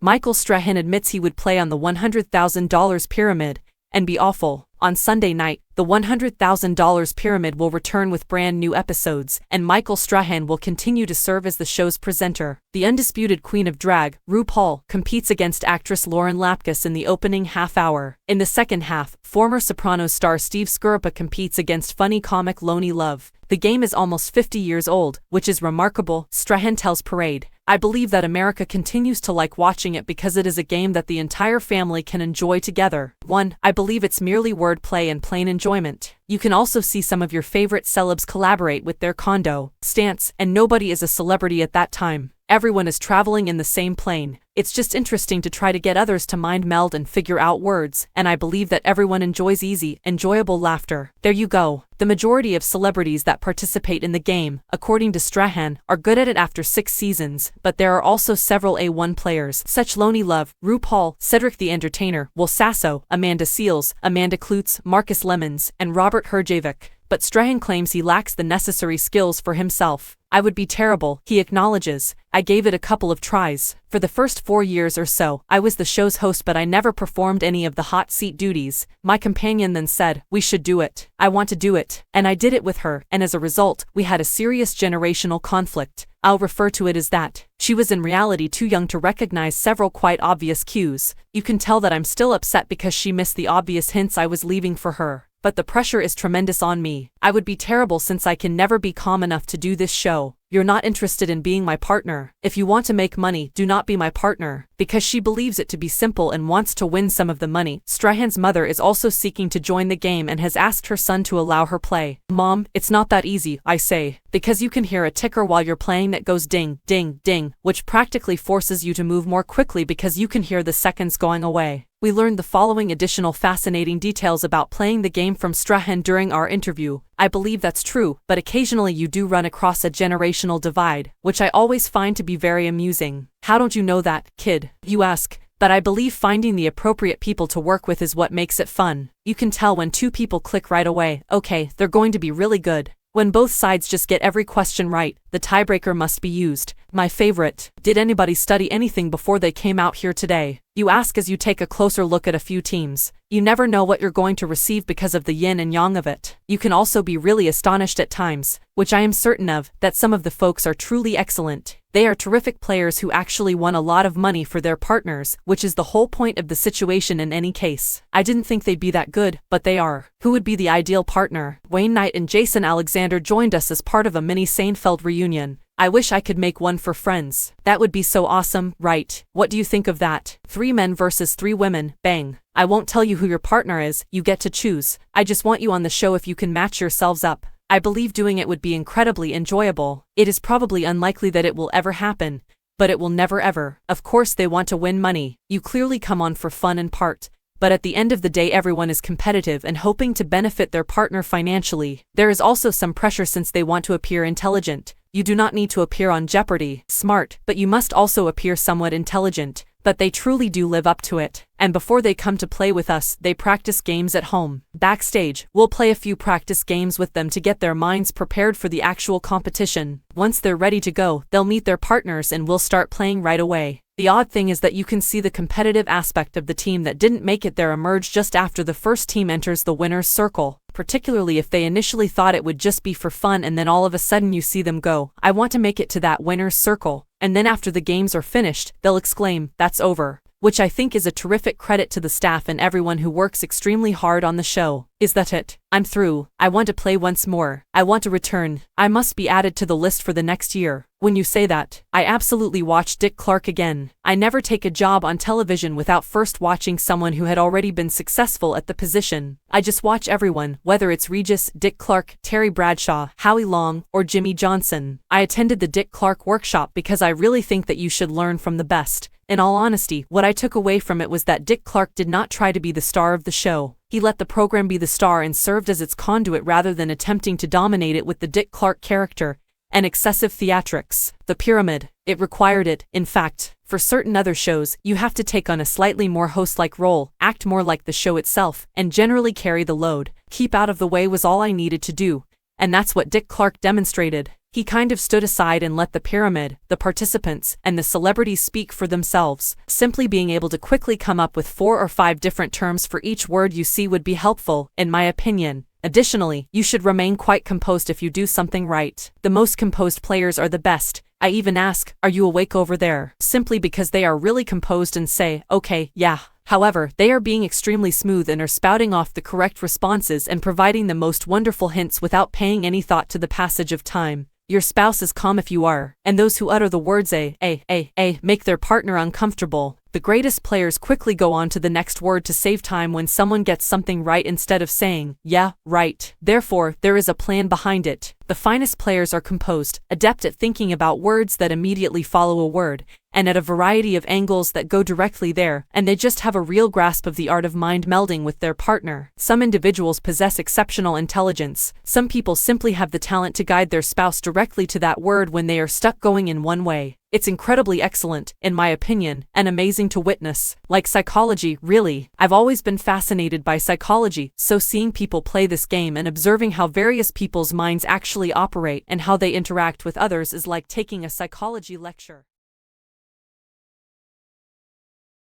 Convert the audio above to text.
Michael Strahan admits he would play on the $100,000 pyramid and be awful. On Sunday night, the $100,000 pyramid will return with brand new episodes, and Michael Strahan will continue to serve as the show's presenter. The undisputed queen of drag, RuPaul, competes against actress Lauren Lapkus in the opening half hour. In the second half, former Sopranos star Steve Sciarpa competes against funny comic Lonely Love. The game is almost 50 years old, which is remarkable, Strahan tells Parade. I believe that America continues to like watching it because it is a game that the entire family can enjoy together. 1. I believe it's merely wordplay and plain enjoyment. You can also see some of your favorite celebs collaborate with their condo stance, and nobody is a celebrity at that time. Everyone is traveling in the same plane. It's just interesting to try to get others to mind meld and figure out words, and I believe that everyone enjoys easy, enjoyable laughter. There you go. The majority of celebrities that participate in the game, according to Strahan, are good at it after 6 seasons, but there are also several A1 players, such Lonely Love, RuPaul, Cedric the Entertainer, Will Sasso, Amanda Seales, Amanda Klutz, Marcus Lemons, and Robert Herjavec. But Strahan claims he lacks the necessary skills for himself. I would be terrible, he acknowledges. I gave it a couple of tries. For the first 4 years or so, I was the show's host, but I never performed any of the hot seat duties. My companion then said, "We should do it. I want to do it." And I did it with her, and as a result, we had a serious generational conflict. I'll refer to it as that. She was in reality too young to recognize several quite obvious cues. You can tell that I'm still upset because she missed the obvious hints I was leaving for her. But the pressure is tremendous on me. I would be terrible since I can never be calm enough to do this show. You're not interested in being my partner. If you want to make money, do not be my partner. Because she believes it to be simple and wants to win some of the money. Strahan's mother is also seeking to join the game and has asked her son to allow her play. Mom, it's not that easy, I say. Because you can hear a ticker while you're playing that goes ding, ding, ding, which practically forces you to move more quickly because you can hear the seconds going away. We learned the following additional fascinating details about playing the game from Strahan during our interview. I believe that's true, but occasionally you do run across a generational divide, which I always find to be very amusing. How don't you know that, kid? You ask. But I believe finding the appropriate people to work with is what makes it fun. You can tell when 2 people click right away. Okay, they're going to be really good. When both sides just get every question right, the tiebreaker must be used. My favorite. Did anybody study anything before they came out here today? You ask as you take a closer look at a few teams. You never know what you're going to receive because of the yin and yang of it. You can also be really astonished at times, which I am certain of, that some of the folks are truly excellent. They are terrific players who actually won a lot of money for their partners, which is the whole point of the situation in any case. I didn't think they'd be that good, but they are. Who would be the ideal partner? Wayne Knight and Jason Alexander joined us as part of a mini Seinfeld reunion. I wish I could make one for Friends. That would be so awesome, right? What do you think of that? 3 men versus 3 women, bang. I won't tell you who your partner is, you get to choose. I just want you on the show if you can match yourselves up. I believe doing it would be incredibly enjoyable. It is probably unlikely that it will ever happen, but it will never ever. Of course they want to win money. You clearly come on for fun and part. But at the end of the day everyone is competitive and hoping to benefit their partner financially. There is also some pressure since they want to appear intelligent. You do not need to appear on Jeopardy! Smart, but you must also appear somewhat intelligent. But they truly do live up to it. And before they come to play with us, they practice games at home. Backstage, we'll play a few practice games with them to get their minds prepared for the actual competition. Once they're ready to go, they'll meet their partners and we'll start playing right away. The odd thing is that you can see the competitive aspect of the team that didn't make it there emerge just after the first team enters the winner's circle, particularly if they initially thought it would just be for fun and then all of a sudden you see them go, "I want to make it to that winner's circle." And then after the games are finished, they'll exclaim, "That's over." Which I think is a terrific credit to the staff and everyone who works extremely hard on the show. Is that it? I'm through. I want to play once more. I want to return. I must be added to the list for the next year. When you say that, I absolutely watch Dick Clark again. I never take a job on television without first watching someone who had already been successful at the position. I just watch everyone, whether it's Regis, Dick Clark, Terry Bradshaw, Howie Long, or Jimmy Johnson. I attended the Dick Clark workshop because I really think that you should learn from the best. In all honesty, what I took away from it was that Dick Clark did not try to be the star of the show. He let the program be the star and served as its conduit rather than attempting to dominate it with the Dick Clark character and excessive theatrics. The pyramid. It required it. In fact, for certain other shows, you have to take on a slightly more host-like role, act more like the show itself, and generally carry the load. Keep out of the way was all I needed to do. And that's what Dick Clark demonstrated. He kind of stood aside and let the pyramid, the participants, and the celebrities speak for themselves. Simply being able to quickly come up with 4 or 5 different terms for each word you see would be helpful, in my opinion. Additionally, you should remain quite composed if you do something right. The most composed players are the best. I even ask, "Are you awake over there?" simply because they are really composed and say, "Okay, yeah." However, they are being extremely smooth and are spouting off the correct responses and providing the most wonderful hints without paying any thought to the passage of time. Your spouse is calm if you are, and those who utter the words make their partner uncomfortable. The greatest players quickly go on to the next word to save time when someone gets something right instead of saying, "Yeah, right." Therefore, there is a plan behind it. The finest players are composed, adept at thinking about words that immediately follow a word, and at a variety of angles that go directly there, and they just have a real grasp of the art of mind melding with their partner. Some individuals possess exceptional intelligence. Some people simply have the talent to guide their spouse directly to that word when they are stuck going in one way. It's incredibly excellent, in my opinion, and amazing to witness. Like psychology, really. I've always been fascinated by psychology, so seeing people play this game and observing how various people's minds actually operate and how they interact with others is like taking a psychology lecture.